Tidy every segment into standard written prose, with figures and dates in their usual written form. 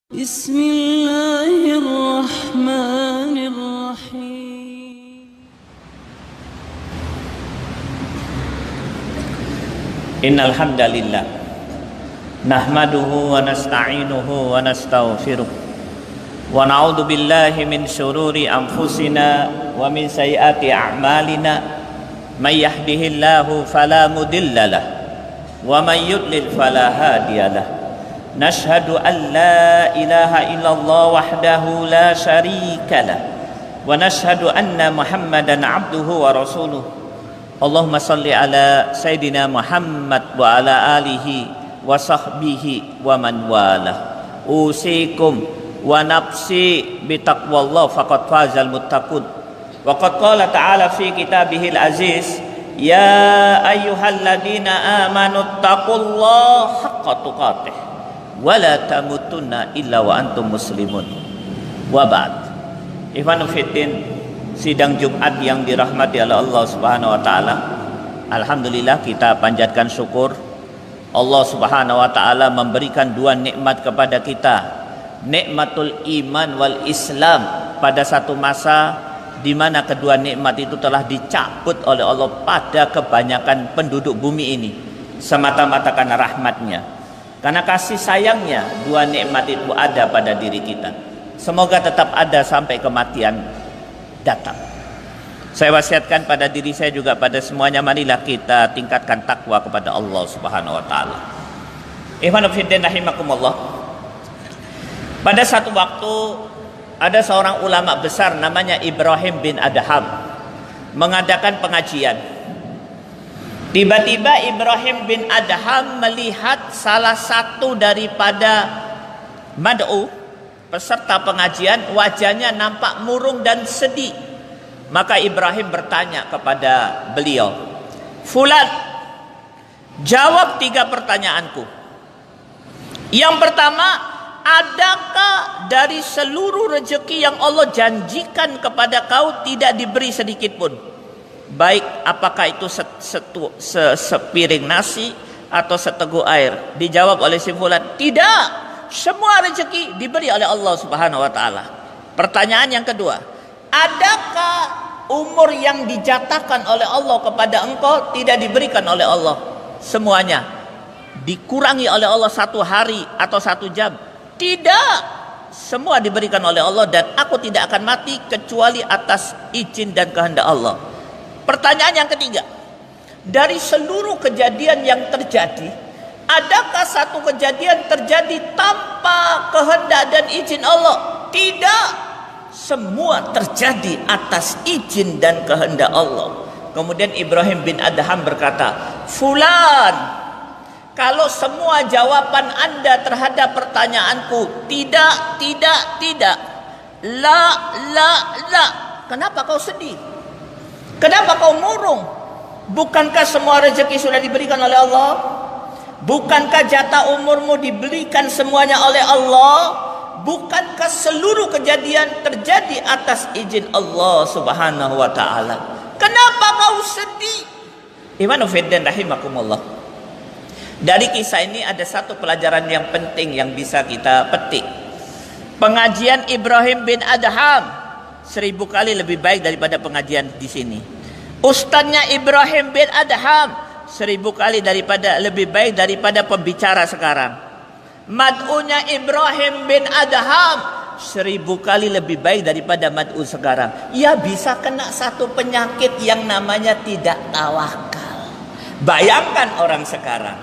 Bismillahirrahmanirrahim. Innal hamdalillah nahmaduhu wa nasta'inuhu wa nastaghfiruh wa na'udzu billahi min syururi anfusina wa min sayyiati a'malina may yahdihillahu fala mudhillalah wa may yudlil fala hadiyalah. Nashhadu an la ilaha illallah wahdahu la syarikalah wa nashhadu anna Muhammadan abduhu wa rasuluh. Allahumma salli ala Sayyidina Muhammad wa ala alihi wa sahbihi wa man wala. Usikum wa nafsi bitaqwallah faqad fazal muttaqun. Wa qad qala ta'ala fi kitabihil aziz, ya ayyuhalladzina amanu taqullaha haqqa tuqatih wa la tamutunna illa wa antum muslimun. Wa ba'd. Ikhwanu fiddin, sidang Jumat yang dirahmati oleh Allah Subhanahu wa taala. Alhamdulillah, kita panjatkan syukur. Allah Subhanahu wa taala memberikan dua nikmat kepada kita. Nikmatul iman wal Islam pada satu masa di mana kedua nikmat itu telah dicabut oleh Allah pada kebanyakan penduduk bumi ini semata-mata karena rahmatnya. Karena kasih sayangnya dua nikmat itu ada pada diri kita. Semoga tetap ada sampai kematian datang. Saya wasiatkan pada diri saya juga pada semuanya, marilah kita tingkatkan takwa kepada Allah Subhanahu wa taala. Ikhwanu fiddin rahimakumullah. Pada satu waktu ada seorang ulama besar namanya Ibrahim bin Adham mengadakan pengajian. Tiba-tiba Ibrahim bin Adham melihat salah satu daripada mad'u, peserta pengajian, wajahnya nampak murung dan sedih. Maka Ibrahim bertanya kepada beliau, "Fulan, jawab 3 pertanyaanku. Yang pertama, adakah dari seluruh rezeki yang Allah janjikan kepada kau tidak diberi sedikit pun? Baik, apakah itu sepiring nasi atau seteguk air?" Dijawab oleh si fulan, "Tidak, semua rezeki diberi oleh Allah Subhanahu wa taala." Pertanyaan yang kedua, adakah umur yang dijatakan oleh Allah kepada engkau tidak diberikan oleh Allah? Semuanya. Dikurangi oleh Allah 1 hari atau 1 jam? Tidak. Semua diberikan oleh Allah dan aku tidak akan mati kecuali atas izin dan kehendak Allah. Pertanyaan yang ketiga, dari seluruh kejadian yang terjadi, adakah satu kejadian terjadi tanpa kehendak dan izin Allah? Tidak. Semua terjadi atas izin dan kehendak Allah. Kemudian Ibrahim bin Adham berkata, "Fulan, kalau semua jawaban Anda terhadap pertanyaanku tidak, la, kenapa kau sedih? Kenapa kau murung? Bukankah semua rezeki sudah diberikan oleh Allah? Bukankah jatah umurmu diberikan semuanya oleh Allah? Bukankah seluruh kejadian terjadi atas izin Allah Subhanahu wa taala? Kenapa kau sedih?" Ikhwanu fiddin rahimakumullah. Dari kisah ini ada satu pelajaran yang penting yang bisa kita petik. Pengajian Ibrahim bin Adham 1000 kali lebih baik daripada pengajian di sini. Ustadznya Ibrahim bin Adham 1000 kali lebih baik daripada pembicara sekarang. Mad'unya Ibrahim bin Adham 1000 kali lebih baik daripada mad'u sekarang. Ia bisa kena satu penyakit yang namanya tidak tawakal. Bayangkan orang sekarang.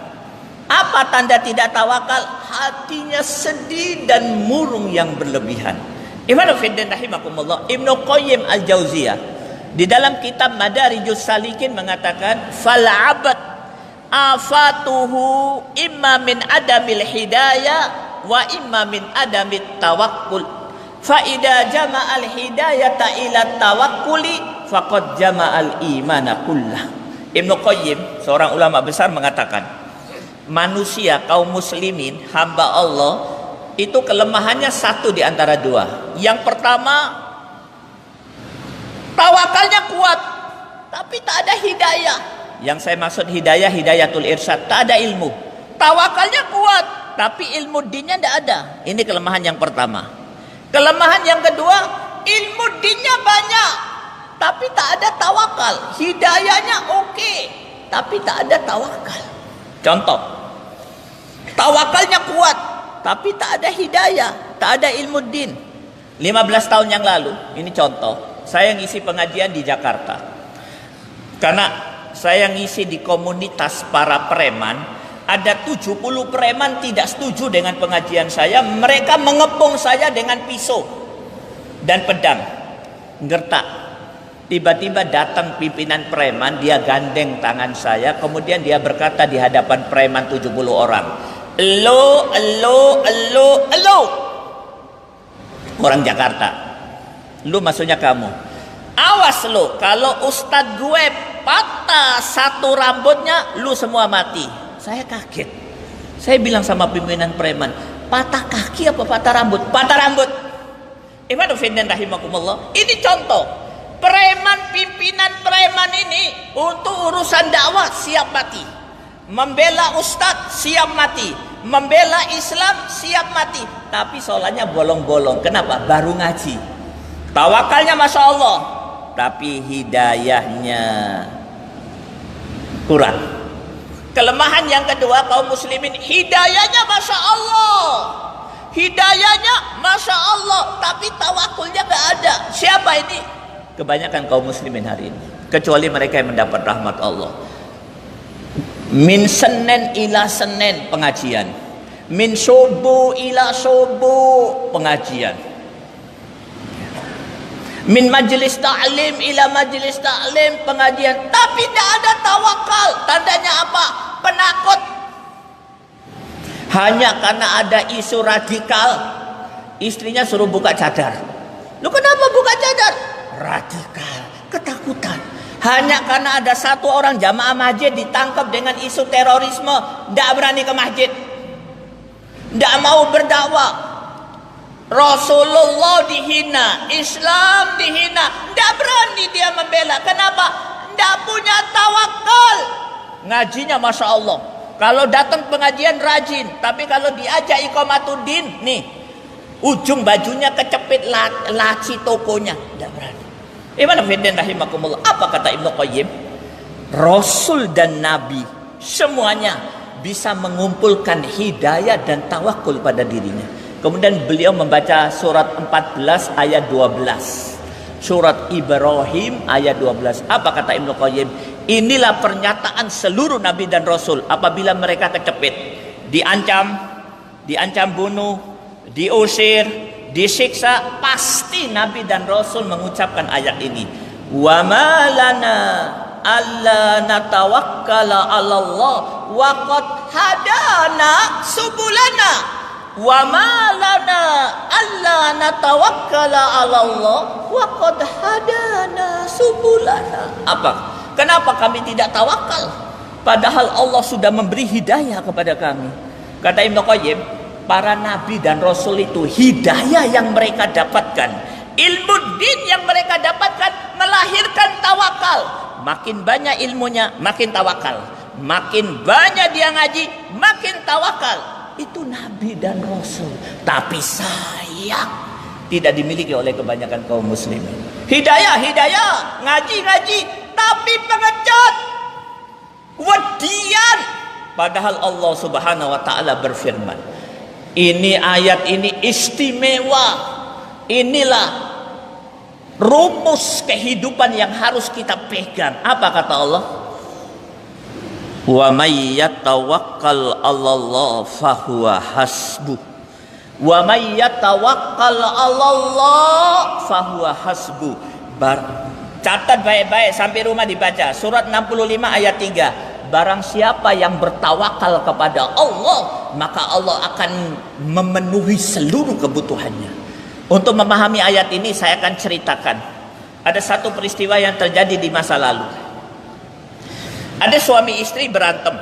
Apa tanda tidak tawakal? Hatinya sedih dan murung yang berlebihan. Ikhwanu fiddin rahimakumullah, Ibnu Qayyim al-Jauziyah di dalam kitab Madarijus Salikin mengatakan, "Fal 'abd afatuhu imma min adamil hidayah wa imma min adamit tawakkul. Fa idza jama'al hidayata ila tawakkuli faqad jama'al imana kullah." Ibnu Qayyim, seorang ulama besar, mengatakan, manusia kaum muslimin, hamba Allah, itu kelemahannya satu di antara 2. Yang pertama, tawakalnya kuat, tapi tak ada hidayah. Yang saya maksud hidayah, hidayatul irsyad, tak ada ilmu. Tawakalnya kuat, tapi ilmu dinnya tidak ada. Ini kelemahan yang pertama. Kelemahan yang kedua, ilmu dinnya banyak, tapi tak ada tawakal. Hidayahnya oke, tapi tak ada tawakal. Contoh, tawakalnya kuat, tapi tak ada hidayah, tak ada ilmu din. 15 tahun yang lalu, ini contoh, saya ngisi pengajian di Jakarta. Karena saya ngisi di komunitas para preman, ada 70 preman tidak setuju dengan pengajian saya. Mereka mengepung saya dengan pisau dan pedang. Gertak. Tiba-tiba datang pimpinan preman, dia gandeng tangan saya, kemudian dia berkata di hadapan preman 70 orang, "Elo, elo, elo, elo." Orang Jakarta. Lu maksudnya kamu. Awas lu, kalau ustadz gue patah satu rambutnya, lu semua mati. Saya kaget. Saya bilang sama pimpinan preman, patah kaki apa patah rambut? Patah rambut. Ikhwanuddin rahimakumullah. Ini contoh. Preman, pimpinan preman ini untuk urusan dakwah siap mati. Membela ustadz siap mati. Membela Islam siap mati. Tapi sholatnya bolong-bolong. Kenapa? Baru ngaji. Tawakalnya Masya Allah, tapi hidayahnya kurang. Kelemahan yang kedua kaum muslimin, hidayahnya Masya Allah, hidayahnya Masya Allah, tapi tawakulnya gak ada. Siapa ini? Kebanyakan kaum muslimin hari ini, kecuali mereka yang mendapat rahmat Allah. Min Senin ila Senin pengajian, min subuh ila subuh pengajian, min majlis ta'lim ila majlis ta'lim pengajian, tapi tidak ada tawakal. Tandanya apa? Penakut. Hanya karena ada isu radikal, istrinya suruh buka cadar. Lu kenapa buka cadar? Radikal, ketakutan. Hanya karena ada satu orang jamaah masjid ditangkap dengan isu terorisme, tidak berani ke masjid, tidak mau berdakwah. Rasulullah dihina, Islam dihina, tidak berani dia membela. Kenapa? Tidak punya tawakal. Ngajinya Masya Allah, kalau datang pengajian rajin, tapi kalau diajak iqamatuddin, nih ujung bajunya kecepit laci tokonya, tidak berani. Ikhwanuddin rahimakumullah. Apa kata Ibnu Qayyim? Rasul dan Nabi semuanya bisa mengumpulkan hidayah dan tawakul pada dirinya. Kemudian beliau membaca surat 14 ayat 12. Surat Ibrahim ayat 12. Apa kata Ibnu Qayyim? Inilah pernyataan seluruh Nabi dan Rasul apabila mereka kecepit, diancam bunuh, diusir, disiksa, pasti Nabi dan Rasul mengucapkan ayat ini. Wa ma lana alla natawakkala 'ala Allah wa qad hadana subulana. Wa ma lana alla natawakkala 'ala Allah wa qad hadana subulana. Apa? Kenapa kami tidak tawakal? Padahal Allah sudah memberi hidayah kepada kami. Kata Ibnu Qayyim, para nabi dan rasul itu hidayah yang mereka dapatkan, ilmu din yang mereka dapatkan melahirkan tawakal. Makin banyak ilmunya, makin tawakal. Makin banyak dia ngaji, makin tawakal. Itu nabi dan rasul. Tapi sayang, tidak dimiliki oleh kebanyakan kaum muslimin. Hidayah, ngaji, tapi pengecut, wedian. Padahal Allah Subhanahu wa taala berfirman, ini ayat ini istimewa. Inilah rumus kehidupan yang harus kita pegang. Apa kata Allah? Wa may yatawakkal 'alallah fahuwa hasbuh. Wa may yatawakkal 'alallah fahuwa hasbuh. Catat baik-baik sampai rumah dibaca. Surat 65 ayat 3. Barang siapa yang bertawakal kepada Allah, maka Allah akan memenuhi seluruh kebutuhannya. Untuk memahami ayat ini saya akan ceritakan. Ada satu peristiwa yang terjadi di masa lalu. Ada suami istri berantem.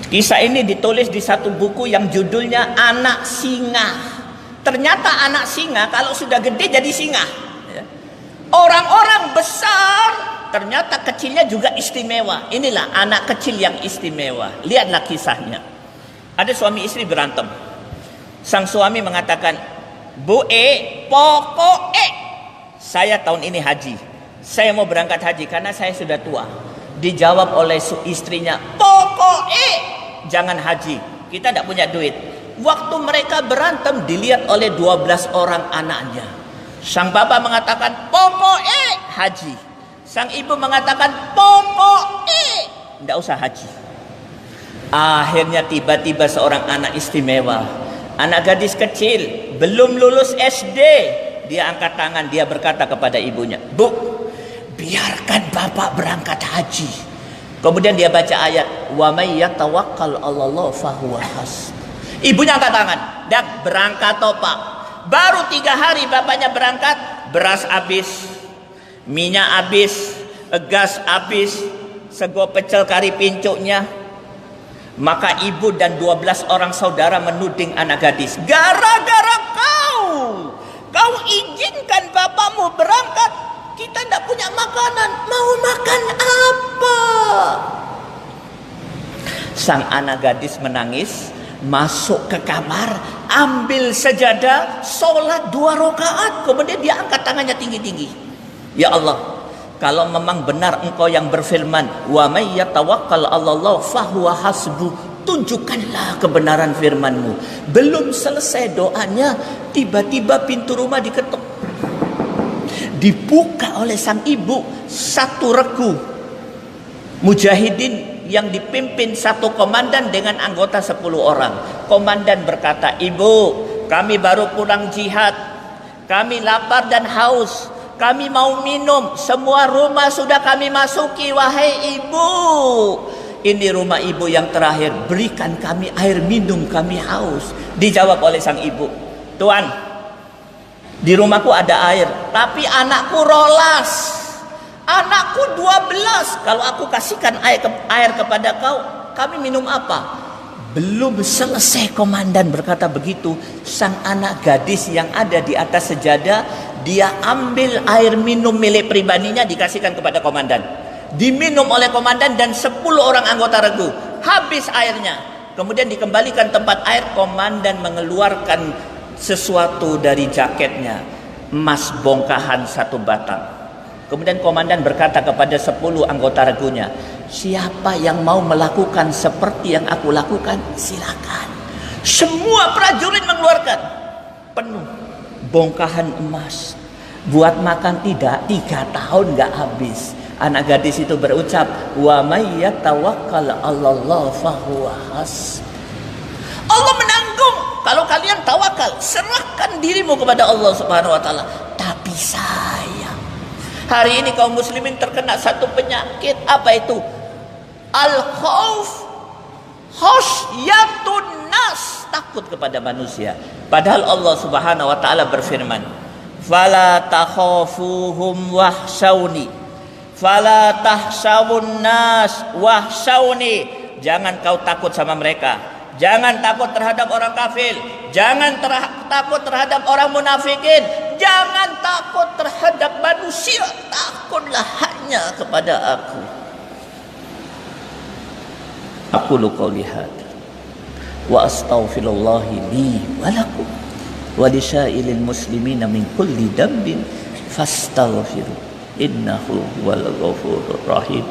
Kisah ini ditulis di satu buku yang judulnya Anak Singa. Ternyata anak singa kalau sudah gede jadi singa. Orang-orang besar ternyata kecilnya juga istimewa. Inilah anak kecil yang istimewa. Lihatlah kisahnya. Ada suami istri berantem. Sang suami mengatakan, Bu pokoknya saya tahun ini haji. Saya mau berangkat haji karena saya sudah tua. Dijawab oleh istrinya, pokoknya jangan haji. Kita tidak punya duit. Waktu mereka berantem dilihat oleh 12 orang anaknya. Sang bapak mengatakan, pokoknya haji. Sang ibu mengatakan, pokoknya tidak usah haji. Akhirnya tiba-tiba seorang anak istimewa, anak gadis kecil, belum lulus SD. Dia angkat tangan, dia berkata kepada ibunya, Bu, biarkan bapak berangkat haji. Kemudian dia baca ayat, wa may yatawakkal 'alallah fahuwa hasbuh. Ibunya angkat tangan, dan berangkat toh Pak. Baru 3 hari bapaknya berangkat, beras habis, minyak habis, gas habis, sego pecel kari pincuknya. Maka ibu dan 12 orang saudara menuding anak gadis, gara-gara kau izinkan bapakmu berangkat, kita tidak punya makanan, mau makan apa? Sang anak gadis menangis, masuk ke kamar, ambil sajadah, sholat 2 rakaat, kemudian dia angkat tangannya tinggi-tinggi. Ya Allah, kalau memang benar engkau yang berfirman, wa may yatawakkal 'alallah fahuwa hasbuh, tunjukkanlah kebenaran firman-Mu. Belum selesai doanya, tiba-tiba pintu rumah diketuk. Dibuka oleh sang ibu, satu regu mujahidin yang dipimpin satu komandan dengan anggota 10 orang. Komandan berkata, Ibu, kami baru pulang jihad, kami lapar dan haus, kami mau minum, semua rumah sudah kami masuki, wahai ibu. Ini rumah ibu yang terakhir, berikan kami air minum, kami haus. Dijawab oleh sang ibu, Tuan, di rumahku ada air, tapi anakku rolas, anakku 12. Kalau aku kasihkan air kepada kau, kami minum apa? Belum selesai komandan berkata begitu, sang anak gadis yang ada di atas sejadah, dia ambil air minum milik pribadinya, dikasihkan kepada komandan. Diminum oleh komandan dan 10 orang anggota regu. Habis airnya. Kemudian dikembalikan tempat air, komandan mengeluarkan sesuatu dari jaketnya, emas bongkahan 1 batang. Kemudian komandan berkata kepada 10 anggota regunya, siapa yang mau melakukan seperti yang aku lakukan, silakan. Semua prajurit mengeluarkan, penuh bongkahan emas. Buat makan tidak, 3 tahun nggak habis. Anak gadis itu berucap, wa may yatawakkal 'alallah fahuwa hasbuh. Allah menanggung kalau kalian tawakal, serahkan dirimu kepada Allah Subhanahu wa taala. Tapi sayang, hari ini kaum muslimin terkena satu penyakit. Apa itu? Al-khauf, khasyatun nas, takut kepada manusia. Padahal Allah Subhanahu wa taala berfirman, fala takhafuhum wahsyauni, fala tahsawun nas wahsyawni. Jangan kau takut sama mereka, jangan takut terhadap orang kafir, jangan takut terhadap orang munafikin, jangan takut terhadap manusia, takutlah hanya kepada aku. Aqulu qouli hadza wa astaghfirullahi li wa lakum wa lisya'ilil muslimina min kulli dhanbin fastaghfiruh innahu huwal ghafurur rahim.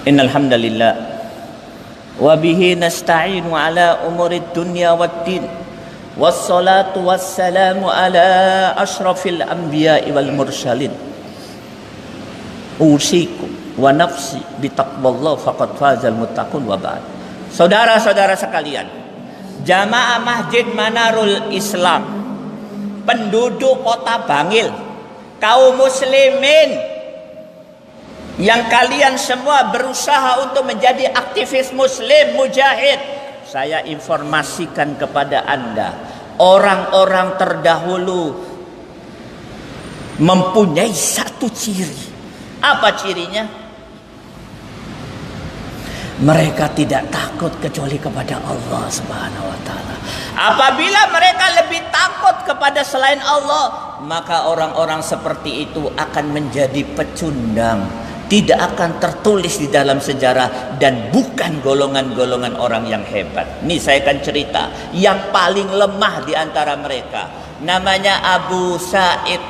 Innal hamdalillah wa bihi nasta'inu ala umurid dunya waddin. Wassalatu wassalamu ala ashrafil anbiya'i wal mursalin. Usikum wa nafsi bitaqwallah faqad fazal muttaqun wa ba'd. Saudara-saudara sekalian, jamaah Masjid Manarul Islam, penduduk Kota Bangil, kaum muslimin yang kalian semua berusaha untuk menjadi aktivis muslim mujahid, saya informasikan kepada Anda, orang-orang terdahulu mempunyai satu ciri. Apa cirinya? Mereka tidak takut kecuali kepada Allah Subhanahu wa taala. Apabila mereka lebih takut kepada selain Allah, maka orang-orang seperti itu akan menjadi pecundang, tidak akan tertulis di dalam sejarah dan bukan golongan-golongan orang yang hebat. Ini saya akan cerita yang paling lemah di antara mereka. Namanya Abu Sa'id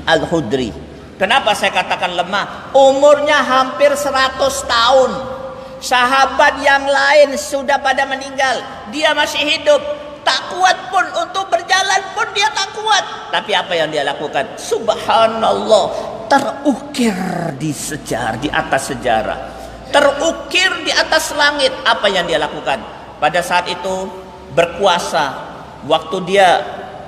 Al-Khudri. Kenapa saya katakan lemah? Umurnya hampir 100 tahun. Sahabat yang lain sudah pada meninggal, dia masih hidup. Tak kuat pun untuk berjalan pun dia tak kuat. Tapi apa yang dia lakukan? Subhanallah, terukir di sejarah, di atas sejarah, terukir di atas langit. Apa yang dia lakukan? Pada saat itu berkuasa. Waktu dia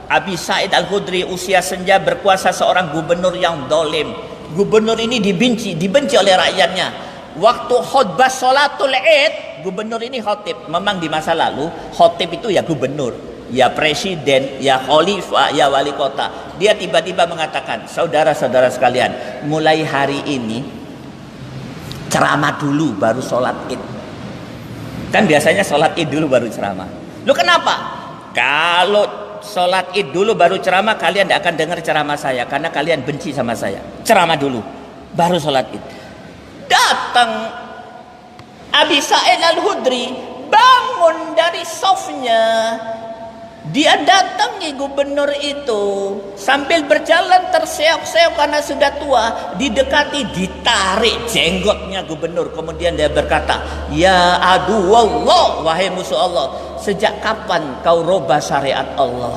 Abi Sa'id Al-Khudri usia senja berkuasa seorang gubernur yang dolim. Gubernur ini dibenci oleh rakyatnya. Waktu khutbah sholatul id, gubernur ini khotib. Memang di masa lalu khotib itu ya gubernur, ya presiden, ya khalifah, ya wali kota. Dia tiba-tiba mengatakan, saudara-saudara sekalian, mulai hari ini ceramah dulu baru sholat id. Kan biasanya sholat id dulu baru ceramah. Lu kenapa? Kalau sholat id dulu baru ceramah, kalian tidak akan dengar ceramah saya, karena kalian benci sama saya. Ceramah dulu baru sholat id. Datang Abi Sa'id Al-Khudri, bangun dari sofnya. Dia datangi gubernur itu sambil berjalan terseok-seok karena sudah tua. Didekati, ditarik jenggotnya gubernur. Kemudian dia berkata, ya adu Allah, wahai musuh Allah, sejak kapan kau robah syariat Allah?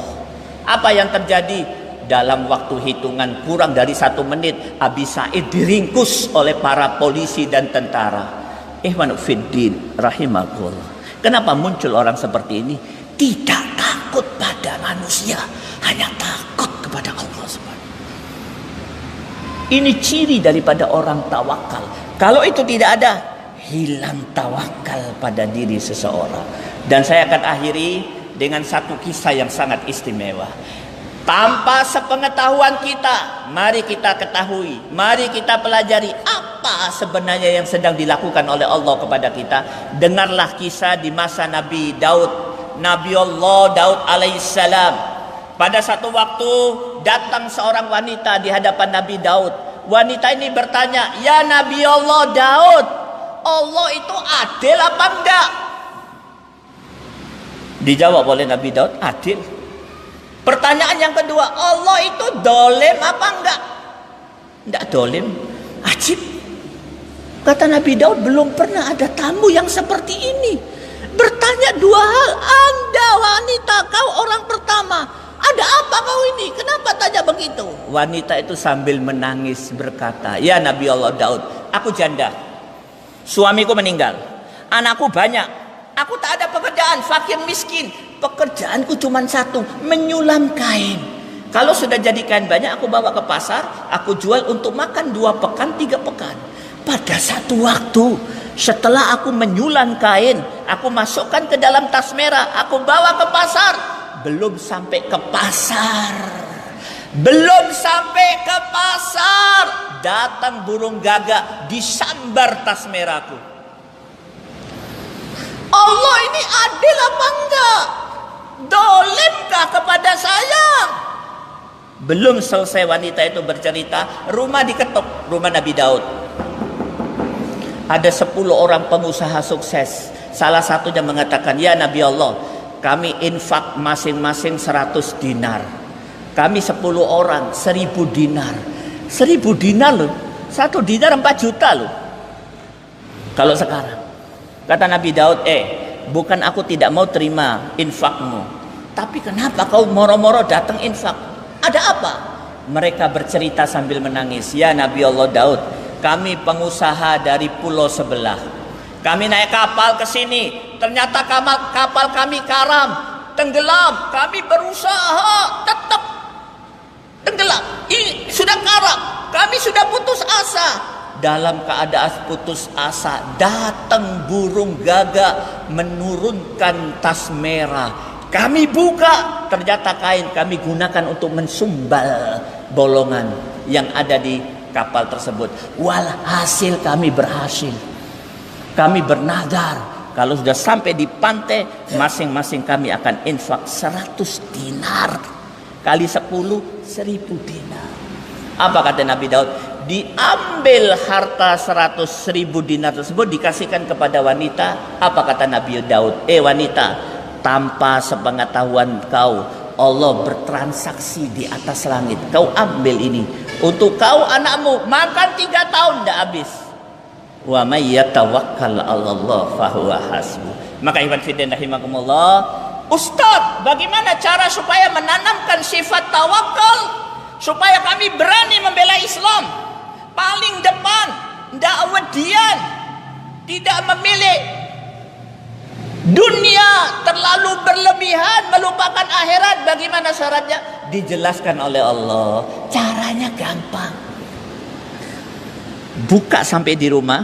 Apa yang terjadi? Dalam waktu hitungan kurang dari 1 menit, Abi Sa'id diringkus oleh para polisi dan tentara. Ikhwanu fiddin rahimakumullah. Kenapa muncul orang seperti ini? Tidak takut pada manusia, hanya takut kepada Allah Subhanahu. Ini ciri daripada orang tawakal. Kalau itu tidak ada, hilang tawakal pada diri seseorang. Dan saya akan akhiri dengan satu kisah yang sangat istimewa. Tanpa sepengetahuan kita, mari kita ketahui, mari kita pelajari apa sebenarnya yang sedang dilakukan oleh Allah kepada kita. Dengarlah kisah di masa Nabi Daud, Nabi Allah Daud alaihissalam. Pada satu waktu datang seorang wanita di hadapan Nabi Daud. Wanita ini bertanya, ya Nabi Allah Daud, Allah itu adil apa enggak? Dijawab oleh Nabi Daud, adil. Pertanyaan yang kedua, Allah itu dolim apa enggak? Enggak dolim. Ajib. Kata Nabi Daud, belum pernah ada tamu yang seperti ini. Bertanya 2 hal. Anda wanita, kau orang pertama. Ada apa kau ini? Kenapa tanya begitu? Wanita itu sambil menangis berkata, ya Nabi Allah Daud, aku janda. Suamiku meninggal. Anakku banyak. Aku tak ada pekerjaan, fakir miskin. Pekerjaanku cuma satu, menyulam kain. Kalau sudah jadi kain banyak, aku bawa ke pasar, aku jual untuk makan 2 pekan, 3 pekan. Pada satu waktu, setelah aku menyulam kain, aku masukkan ke dalam tas merah, aku bawa ke pasar. Belum sampai ke pasar, datang burung gagak, disambar tas merahku. Allah ini adil apa enggak? Dolimkah kepada saya? Belum selesai wanita itu bercerita, rumah diketuk, rumah Nabi Daud. Ada 10 orang pengusaha sukses. Salah satunya mengatakan, ya Nabi Allah, kami infak masing-masing 100 dinar. Kami 10 orang, 1000 dinar. 1000 dinar loh, 1 dinar 4 juta loh. Kalau sekarang, kata Nabi Daud, bukan aku tidak mau terima infakmu, tapi kenapa kau moro-moro datang infak? Ada apa? Mereka bercerita sambil menangis, ya Nabi Allah Daud, kami pengusaha dari pulau sebelah. Kami naik kapal ke sini, ternyata kapal kami karam, tenggelam. Kami berusaha, tetap tenggelam. Ini sudah karam, kami sudah putus asa. Dalam keadaan putus asa, datang burung gagak menurunkan tas merah. Kami buka, ternyata kain kami gunakan untuk mensumbal bolongan yang ada di kapal tersebut. Walhasil kami berhasil. Kami bernadar kalau sudah sampai di pantai, masing-masing kami akan infak 100 dinar. Kali 10, 1000 dinar. Apa kata Nabi Daud? Diambil harta 100.000 dinar tersebut, dikasihkan kepada wanita. Apa kata Nabi Daud? Wanita, tanpa sepengetahuan kau, Allah bertransaksi di atas langit. Kau ambil ini untuk kau, anakmu, makan 3 tahun tidak habis. Wa may yatawakkal 'alallah fahuwa hasbuh. Maka ikhwan fillah rahimakumullah, Ustaz, bagaimana cara supaya menanamkan sifat tawakal supaya kami berani membela Islam paling depan, dakwadian, tidak memilih dunia terlalu berlebihan, melupakan akhirat? Bagaimana syaratnya? Dijelaskan oleh Allah. Caranya gampang. Buka sampai di rumah,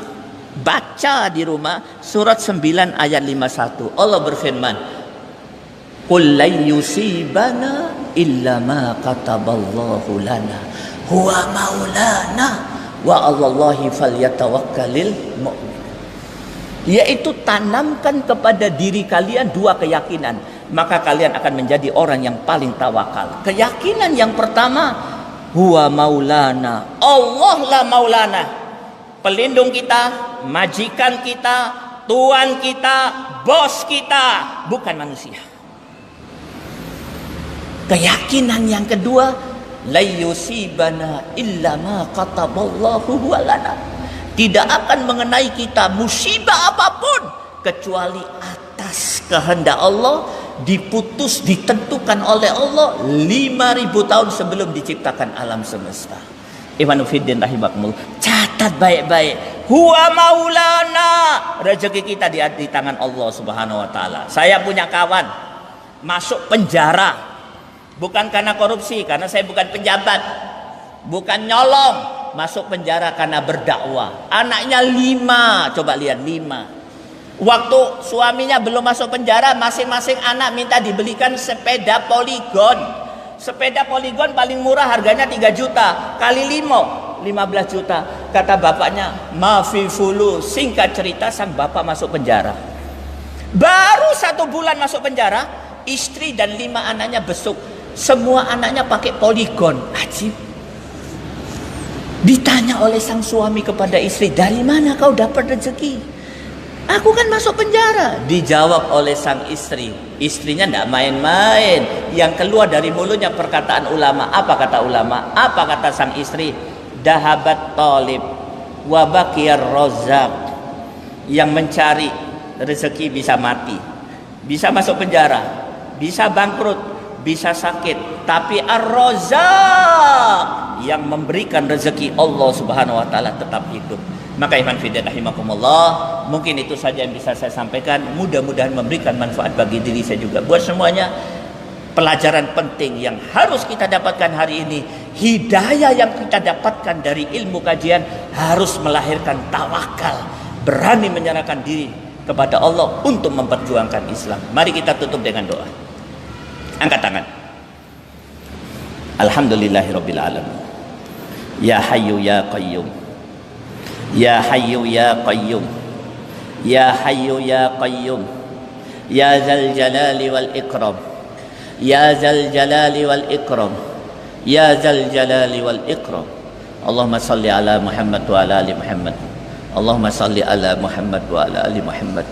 baca di rumah surat 9 ayat 51. Allah berfirman, qul lan yusibana illa ma kataballahu lana huwa maulana wa 'alallahi falyatawakkalul mu'min. Yaitu tanamkan kepada diri kalian 2 keyakinan, maka kalian akan menjadi orang yang paling tawakal. Keyakinan yang pertama, huwa maulana, Allah lah maulana, pelindung kita, majikan kita, tuan kita, bos kita, bukan manusia. Keyakinan yang kedua, la yusibana illa ma kataballahu lana. Tidak akan mengenai kita musibah apapun kecuali atas kehendak Allah, diputus, ditentukan oleh Allah 5.000 tahun sebelum diciptakan alam semesta. Ikhwan fillah rahimakumullah, catat baik-baik. Huwa maulana, rezeki kita di tangan Allah Subhanahu wa taala. Saya punya kawan masuk penjara bukan karena korupsi, karena saya bukan pejabat, bukan nyolong, masuk penjara karena berdakwah. Anaknya 5, coba lihat 5. Waktu suaminya belum masuk penjara, masing-masing anak minta dibelikan sepeda poligon. Sepeda poligon paling murah harganya 3 juta, kali 5, 15 juta. Kata bapaknya, maafi fulu. Singkat cerita, sang bapak masuk penjara. Baru 1 bulan masuk penjara, istri dan 5 anaknya besuk. Semua anaknya pakai poligon. Ajib. Ditanya oleh sang suami kepada istri, dari mana kau dapat rezeki? Aku kan masuk penjara. Dijawab oleh sang istri. Istrinya tidak main-main. Yang keluar dari mulutnya perkataan ulama. Apa kata ulama? Apa kata sang istri? Dahabat talib wa baqiyar razzaq. Yang mencari rezeki bisa mati, bisa masuk penjara, bisa bangkrut, bisa sakit, tapi ar-razzaq, yang memberikan rezeki, Allah Subhanahu wa taala, tetap hidup. Maka ikhwan fillah rahimakumullah, mungkin itu saja yang bisa saya sampaikan. Mudah-mudahan memberikan manfaat bagi diri saya juga. Buat semuanya, pelajaran penting yang harus kita dapatkan hari ini, hidayah yang kita dapatkan dari ilmu kajian harus melahirkan tawakal, berani menyerahkan diri kepada Allah untuk memperjuangkan Islam. Mari kita tutup dengan doa. Angkat tangan. Alhamdulillahirabbil alamin. Ya Hayyu ya Qayyum. Ya Hayyu ya Qayyum. Ya Hayyu ya Qayyum. Ya Dzal Jalali wal Ikram. Ya Dzal Jalali wal Ikram. Ya Dzal Jalali wal Ikram. Allahumma salli ala Muhammad wa ala ali Muhammad. Allahumma salli ala Muhammad wa ala ali Muhammad.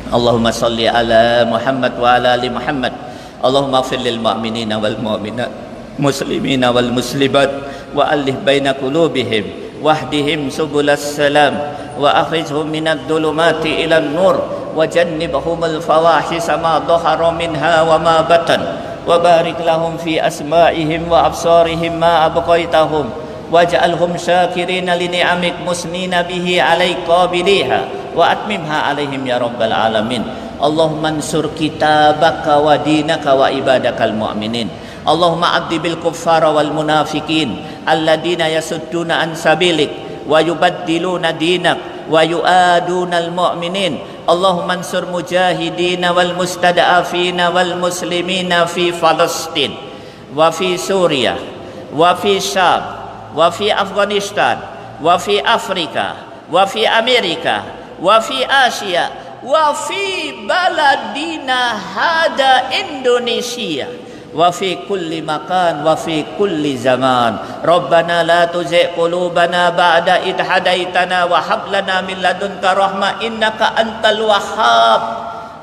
Allahumma salli ala Muhammad wa ala ali Muhammad. Allahumma ighfir lil mu'minina wal mu'minat, muslimina wal muslimat, wa alih baina qulubihim, wahdihim subulas salam, wa akhrijhum minad dhulumati ilan nur, wa jannibhum al fawahisha ma dhahara minha wa ma batan, wa barik lahum fi asma'ihim wa absarihim ma abqaitahum, waj'alhum syakirina li ni'amik musnina bihi alaik qabiliha wa atmimha alaihim ya rabbal alamin. Allahumma ansur kitabaka wa dinaka wa ibadakal mu'minin. Allahumma addi bil kuffara wal munafikin alladina yasudduna an sabilik wa yubaddiluna dinak wa yu'aduna al mu'minin. Allahumma ansur mujahidina wal mustada'afina wal muslimina fi Palestin wa fi Suriah wa fi Syam wa fi Afghanistan wa fi Afrika wa fi Amerika wa fi Asia wa fi baladina hada Indonesia wa fi kulli makan wa fi kulli zaman. Rabbana la tuzigh qulubana ba'da id hadaitana wa hab lana min ladunka rahmah innaka antal wahhab.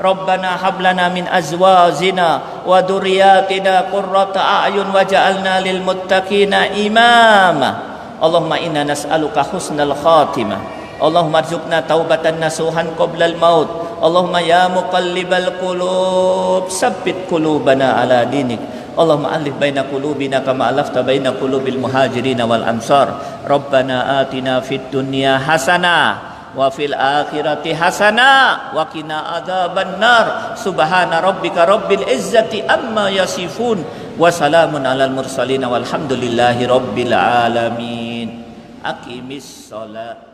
Rabbana hab lana min azwajina wa dhurriyyatina qurrata a'yun waj'alna lil muttaqina imama. Allahumma inna nas'aluka husnal khatimah. Allahumma arzuqna taubatan nasuhan qabla al-maut. Allahumma ya muqallibal qulub sabbit qulubana ala dinik. Allahumma alif baina qulubina kama alafta baina qulubil muhajirin wal ansar. Rabbana atina fid dunya hasanah wa fil akhirati hasanah wa qina adzaban nar. Subhana rabbika rabbil izzati amma yasifun wa salamun alal mursalin walhamdulillahi rabbil alamin. Aqimis shalah.